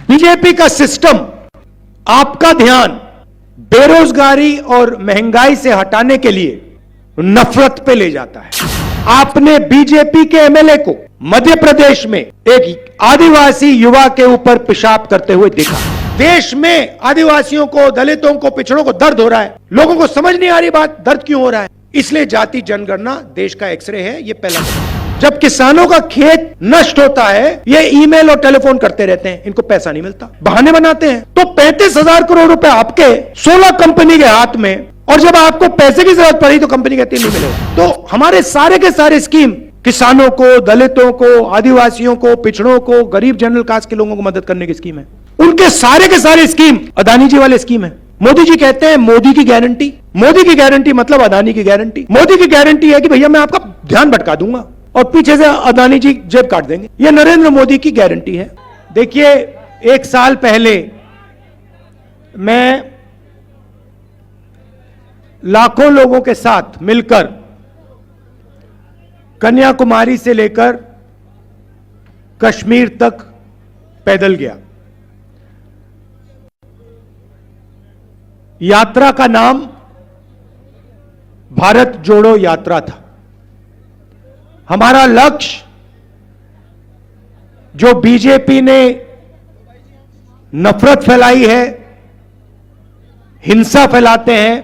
BJP का system आपका ध्यान बेरोजगारी और महंगाई से हटाने के लिए नफरत पे ले जाता है। आपने बीजेपी के एमएलए को मध्य प्रदेश में एक आदिवासी युवा के ऊपर पेशाब करते हुए देखा। देश में आदिवासियों को, दलितों को, पिछड़ों को दर्द हो रहा है। लोगों को समझ नहीं आ रही बात, दर्द क्यों हो रहा है। इसलिए जाति जनगणना देश का एक्सरे है। ये पहला जब किसानों का खेत नष्ट होता है, ये ईमेल और टेलीफोन करते रहते हैं, इनको पैसा नहीं मिलता, बहाने बनाते हैं। तो 35,000 करोड़ रुपए आपके 16 कंपनी के हाथ में, और जब आपको पैसे की जरूरत पड़ी तो कंपनी कहती नहीं मिलेगा। तो हमारे सारे के सारे स्कीम किसानों को, दलितों को, आदिवासियों को, पिछड़ों को, गरीब जनरल कास्ट के लोगों को मदद करने की स्कीम है। उनके सारे के सारे स्कीम अदानी जी वाले स्कीम है। मोदी जी कहते हैं मोदी की गारंटी। मोदी की गारंटी मतलब अदानी की गारंटी। मोदी की गारंटी है कि भैया मैं आपका ध्यान भटका दूंगा और पीछे से अदानी जी जेब काट देंगे। यह नरेंद्र मोदी की गारंटी है। देखिए, 1 साल पहले मैं लाखों लोगों के साथ मिलकर कन्याकुमारी से लेकर कश्मीर तक पैदल गया। यात्रा का नाम भारत जोड़ो यात्रा था। हमारा लक्ष्य, जो बीजेपी ने नफरत फैलाई है, हिंसा फैलाते हैं,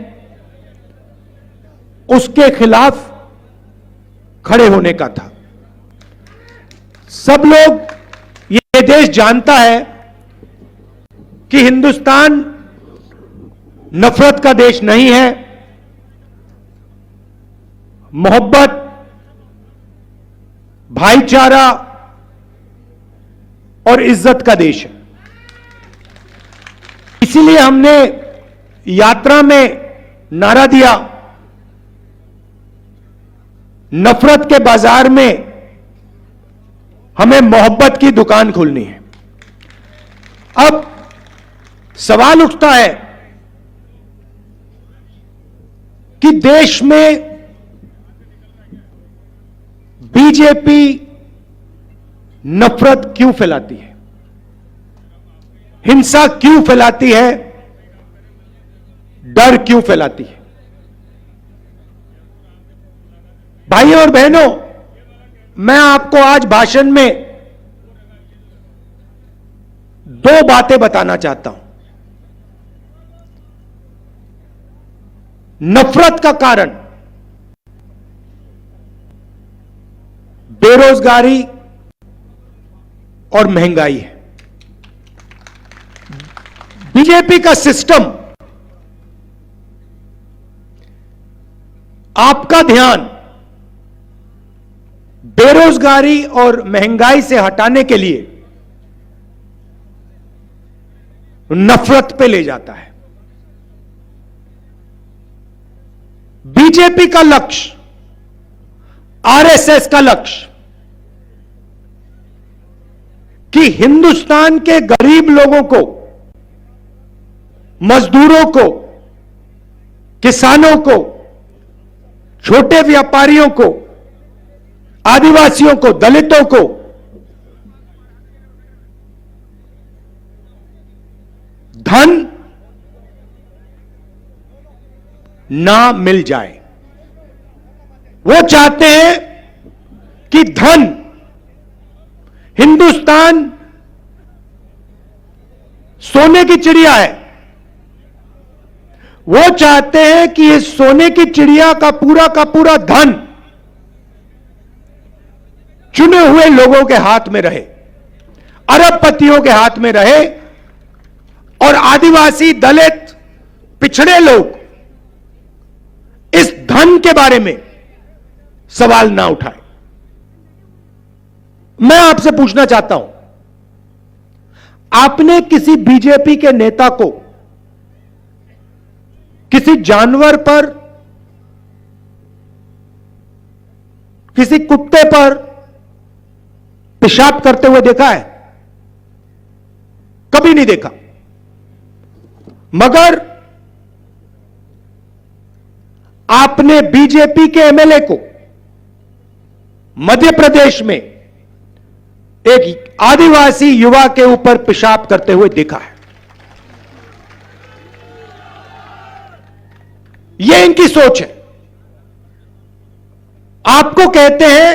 उसके खिलाफ खड़े होने का था। सब लोग, ये देश जानता है कि हिंदुस्तान नफरत का देश नहीं है, मोहब्बत, भाईचारा और इज्जत का देश है। इसीलिए हमने यात्रा में नारा दिया, नफरत के बाजार में हमें मोहब्बत की दुकान खोलनी है। अब सवाल उठता है कि देश में बीजेपी नफरत क्यों फैलाती है, हिंसा क्यों फैलाती है, डर क्यों फैलाती है। भाइयों और बहनों, मैं आपको आज भाषण में 2 बातें बताना चाहता हूं। नफरत का कारण बेरोजगारी और महंगाई है। बीजेपी का सिस्टम आपका ध्यान बेरोजगारी और महंगाई से हटाने के लिए नफरत पे ले जाता है। बीजेपी का लक्ष्य, आरएसएस का लक्ष्य कि हिंदुस्तान के गरीब लोगों को, मजदूरों को, किसानों को, छोटे व्यापारियों को, आदिवासियों को, दलितों को धन ना मिल जाए। वो चाहते हैं कि धन, हिंदुस्तान सोने की चिड़िया है, वो चाहते हैं कि इस सोने की चिड़िया का पूरा धन चुने हुए लोगों के हाथ में रहे, अरबपतियों के हाथ में रहे, और आदिवासी, दलित, पिछड़े लोग इस धन के बारे में सवाल ना उठाए। मैं आपसे पूछना चाहता हूं, आपने किसी बीजेपी के नेता को किसी जानवर पर, किसी कुत्ते पर पेशाब करते हुए देखा है? कभी नहीं देखा। मगर आपने बीजेपी के एमएलए को मध्य प्रदेश में एक आदिवासी युवा के ऊपर पेशाब करते हुए देखा है। यह इनकी सोच है। आपको कहते हैं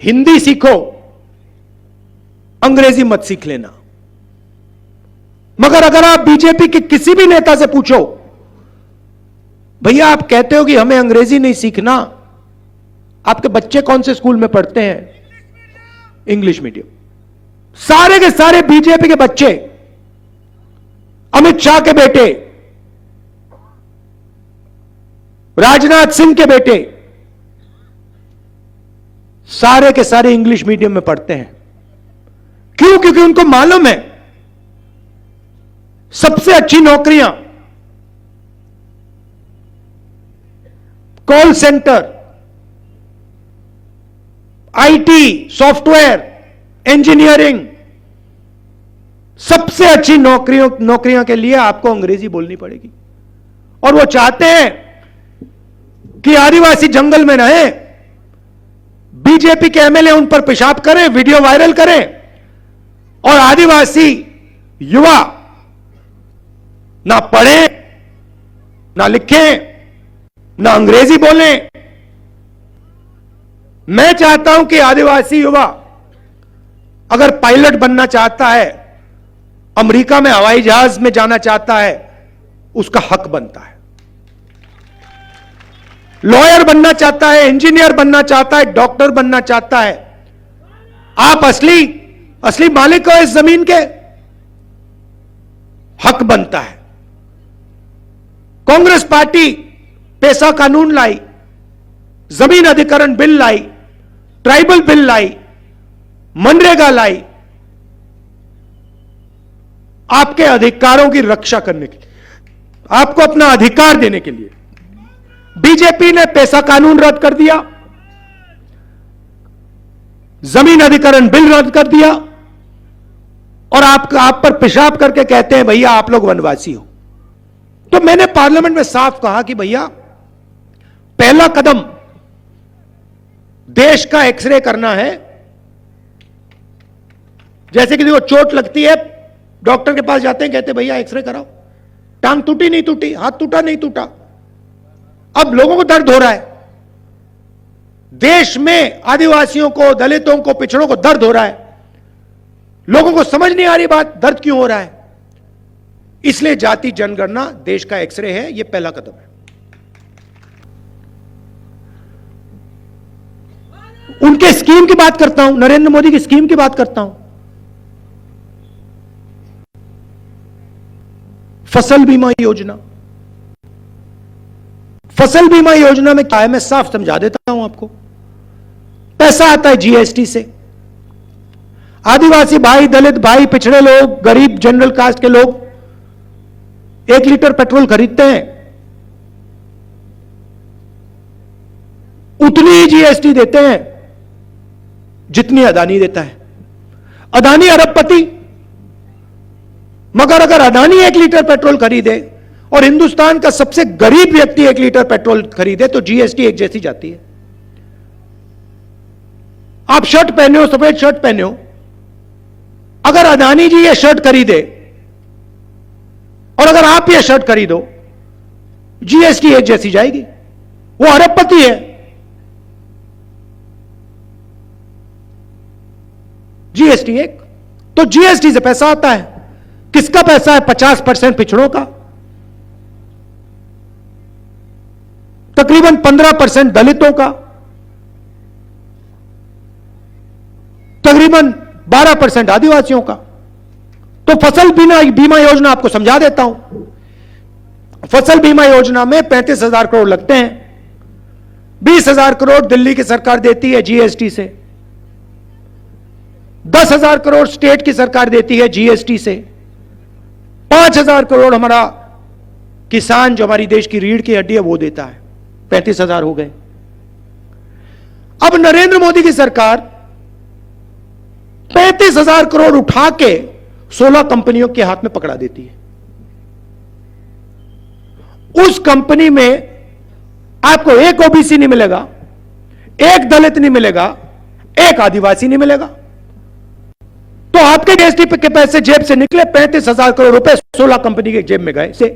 हिंदी सीखो, अंग्रेजी मत सीख लेना। मगर अगर आप बीजेपी के किसी भी नेता से पूछो, भैया आप कहते हो कि हमें अंग्रेजी नहीं सीखना, आपके बच्चे कौन से स्कूल में पढ़ते हैं? English medium. सारे के सारे बीजेपी के बच्चे, अमित शाह के बेटे, राजनाथ सिंह के बेटे, सारे के सारे इंग्लिश मीडियम में पढ़ते हैं। क्यों? क्योंकि उनको मालूम है सबसे अच्छी नौकरियां call centre, IT, software, engineering, सबसे अच्छी नौकरियों के लिए आपको अंग्रेजी बोलनी पड़ेगी। और वो चाहते हैं कि आदिवासी जंगल में रहे, बीजेपी के एमएलए उन पर पेशाब करें, वीडियो वायरल करें, और आदिवासी युवा ना पढ़ें, ना लिखें, ना अंग्रेजी बोलें। मैं चाहता हूं कि आदिवासी युवा अगर पायलट बनना चाहता है, अमेरिका में हवाई जहाज में जाना चाहता है, उसका हक बनता है। लॉयर बनना चाहता है, इंजीनियर बनना चाहता है, डॉक्टर बनना चाहता है, आप असली मालिक हो इस जमीन के, हक बनता है। कांग्रेस पार्टी पैसा कानून लाई, जमीन अधिग्रहण बिल लाई, ट्राइबल बिल लाई, मनरेगा लाई, आपके अधिकारों की रक्षा करने के लिए, आपको अपना अधिकार देने के लिए। बीजेपी ने पैसा कानून रद्द कर दिया, जमीन अधिग्रहण बिल रद्द कर दिया, और आप पर पेशाब करके कहते हैं भैया आप लोग वनवासी हो। तो मैंने पार्लियामेंट में साफ कहा कि भैया पहला कदम देश का एक्सरे करना है। जैसे किसी को चोट लगती है, डॉक्टर के पास जाते हैं, कहते हैं भैया एक्सरे कराओ, टांग टूटी नहीं टूटी, हाथ टूटा नहीं टूटा। अब लोगों को दर्द हो रहा है, देश में आदिवासियों को, दलितों को, पिछड़ों को दर्द हो रहा है, लोगों को समझ नहीं आ रही बात, दर्द क्यों हो रहा है। इसलिए जाति जनगणना देश का एक्सरे है, यह पहला कदम है। उनके स्कीम की बात करता हूं, नरेंद्र मोदी की स्कीम की बात करता हूं। फसल बीमा योजना, फसल बीमा योजना में क्या है, मैं साफ समझा देता हूं आपको। पैसा आता है जीएसटी से। आदिवासी भाई, दलित भाई, पिछड़े लोग, गरीब, जनरल कास्ट के लोग 1 लीटर पेट्रोल खरीदते हैं, उतनी ही जीएसटी देते हैं जितनी अदानी देता है। अदानी अरबपति, मगर अगर अदानी 1 लीटर पेट्रोल खरीदे और हिंदुस्तान का सबसे गरीब व्यक्ति 1 लीटर पेट्रोल खरीदे तो जीएसटी एक जैसी जाती है। आप शर्ट पहने हो, सफेद शर्ट पहने हो, अगर अदानी जी ये शर्ट खरीदे और अगर आप ये शर्ट खरीदो, जीएसटी एक जैसी जाएगी। वो अरबपति है, जीएसटी एक। तो जीएसटी से पैसा आता है, किसका पैसा है? 50% पिछड़ों का, तकरीबन 15% दलितों का, तकरीबन 12% आदिवासियों का। तो फसल बीमा योजना आपको समझा देता हूं। फसल बीमा योजना में 35,000 करोड़ लगते हैं, 20,000 करोड़ दिल्ली की सरकार देती है जीएसटी से, 10,000 करोड़ स्टेट की सरकार देती है जीएसटी से, 5,000 करोड़ हमारा किसान जो हमारी देश की रीढ़ की हड्डी है वो देता है। 35,000 हो गए। अब नरेंद्र मोदी की सरकार 35,000 करोड़ उठा के 16 कंपनियों के हाथ में पकड़ा देती है। उस कंपनी में आपको एक ओबीसी नहीं मिलेगा, एक दलित नहीं मिलेगा, एक आदिवासी नहीं मिलेगा। तो आपके जीएसटी के पैसे जेब से निकले 35,000 करोड़ रुपए 16 कंपनी के जेब में गए से।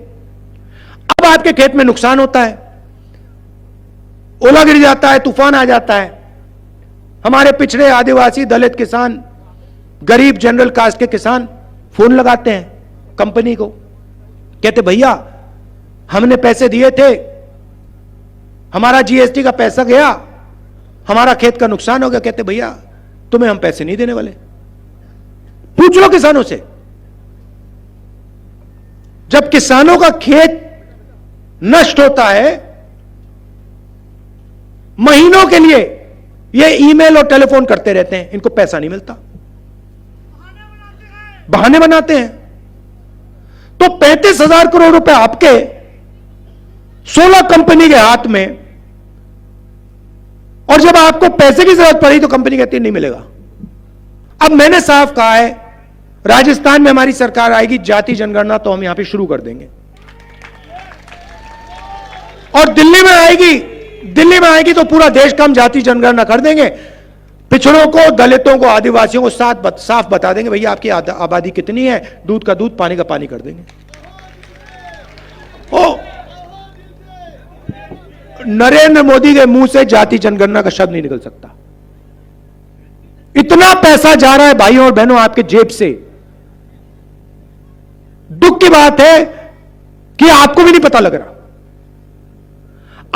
अब आपके खेत में नुकसान होता है, ओला गिर जाता है, तूफान आ जाता है, हमारे पिछड़े आदिवासी दलित किसान, गरीब जनरल कास्ट के किसान फोन लगाते हैं कंपनी को, कहते भैया हमने पैसे दिए थे, हमारा जीएसटी का पैसा गया, हमारा खेत का नुकसान हो गया। कहते भैया तुम्हें हम पैसे नहीं देने वाले। पूछ लो किसानों से। जब किसानों का खेत नष्ट होता है, महीनों के लिए ये ईमेल और टेलीफोन करते रहते हैं, इनको पैसा नहीं मिलता, बहाने बनाते हैं। तो 35,000 करोड़ रुपए आपके 16 कंपनी के हाथ में, और जब आपको पैसे की जरूरत पड़ी तो कंपनी कहती है नहीं मिलेगा। अब मैंने साफ कहा है, राजस्थान में हमारी सरकार आएगी, जाति जनगणना तो हम यहां पे शुरू कर देंगे, और दिल्ली में आएगी तो पूरा देश का हम जाति जनगणना कर देंगे। पिछड़ों को, दलितों को, आदिवासियों को साफ बता देंगे भैया आपकी आबादी कितनी है, दूध का दूध, पानी का पानी कर देंगे। ओ नरेंद्र मोदी के मुंह से जाति जनगणना का शब्द नहीं निकल सकता। इतना पैसा जा रहा है भाइयों और बहनों आपके जेब से। दुख की बात है कि आपको भी नहीं पता लग रहा,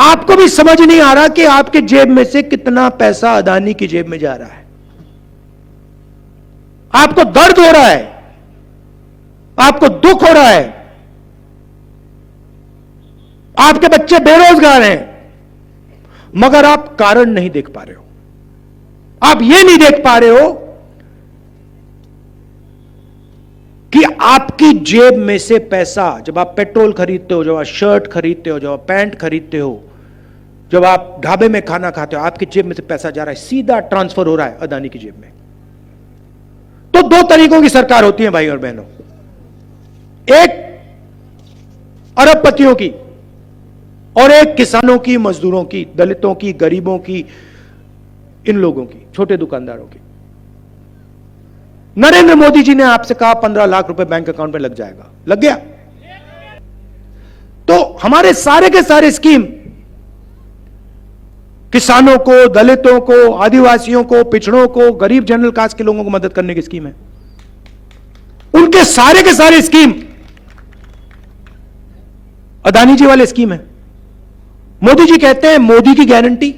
आपको भी समझ नहीं आ रहा कि आपके जेब में से कितना पैसा अदानी की जेब में जा रहा है। आपको दर्द हो रहा है, आपको दुख हो रहा है, आपके बच्चे बेरोजगार हैं, मगर आप कारण नहीं देख पा रहे हो। आप यह नहीं देख पा रहे हो कि आपकी जेब में से पैसा, जब आप पेट्रोल खरीदते हो, जब आप शर्ट खरीदते हो, जब आप पैंट खरीदते हो, जब आप ढाबे में खाना खाते हो, आपकी जेब में से पैसा जा रहा है, सीधा ट्रांसफर हो रहा है अदानी की जेब में। तो दो तरीकों की सरकार होती है भाई और बहनों, एक अरबपतियों की और एक किसानों की, मजदूरों की, दलितों की, गरीबों की, इन लोगों की, छोटे दुकानदारों की। नरेंद्र मोदी जी ने आपसे कहा 15 लाख रुपए बैंक अकाउंट में लग जाएगा, लग गया। तो हमारे सारे के सारे स्कीम किसानों को, दलितों को, आदिवासियों को, पिछड़ों को, गरीब जनरल कास्ट के लोगों को मदद करने की स्कीम है। उनके सारे के सारे स्कीम अदानी जी वाले स्कीम है। मोदी जी कहते हैं मोदी की गारंटी।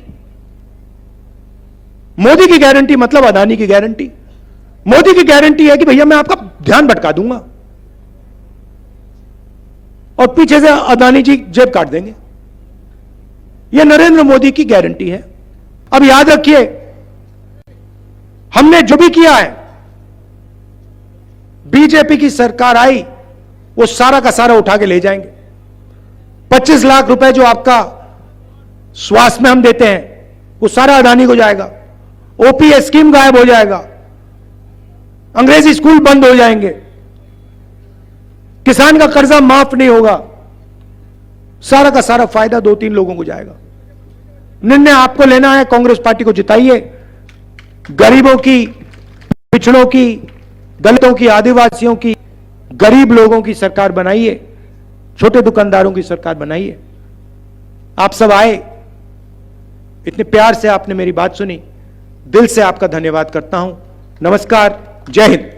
मोदी की गारंटी मतलब अदानी की गारंटी। मोदी की गारंटी है कि भैया मैं आपका ध्यान भटका दूंगा, और पीछे से अदानी जी जेब काट देंगे। यह नरेंद्र मोदी की गारंटी है। अब याद रखिए, हमने जो भी किया है, बीजेपी की सरकार आई वो सारा का सारा उठा के ले जाएंगे। 25 लाख रुपए जो आपका स्वास्थ्य में हम देते हैं वो सारा अदानी को जाएगा। ओपीएस स्कीम गायब हो जाएगा, अंग्रेजी स्कूल बंद हो जाएंगे, किसान का कर्जा माफ नहीं होगा, सारा का सारा फायदा 2-3 लोगों को जाएगा। निर्णय आपको लेना है, कांग्रेस पार्टी को जिताइए, गरीबों की, पिछड़ों की, दलितों की, आदिवासियों की, गरीब लोगों की सरकार बनाइए, छोटे दुकानदारों की सरकार बनाइए। आप सब आए, इतने प्यार से आपने मेरी बात सुनी, दिल से आपका धन्यवाद करता हूं। नमस्कार, जय हिंद।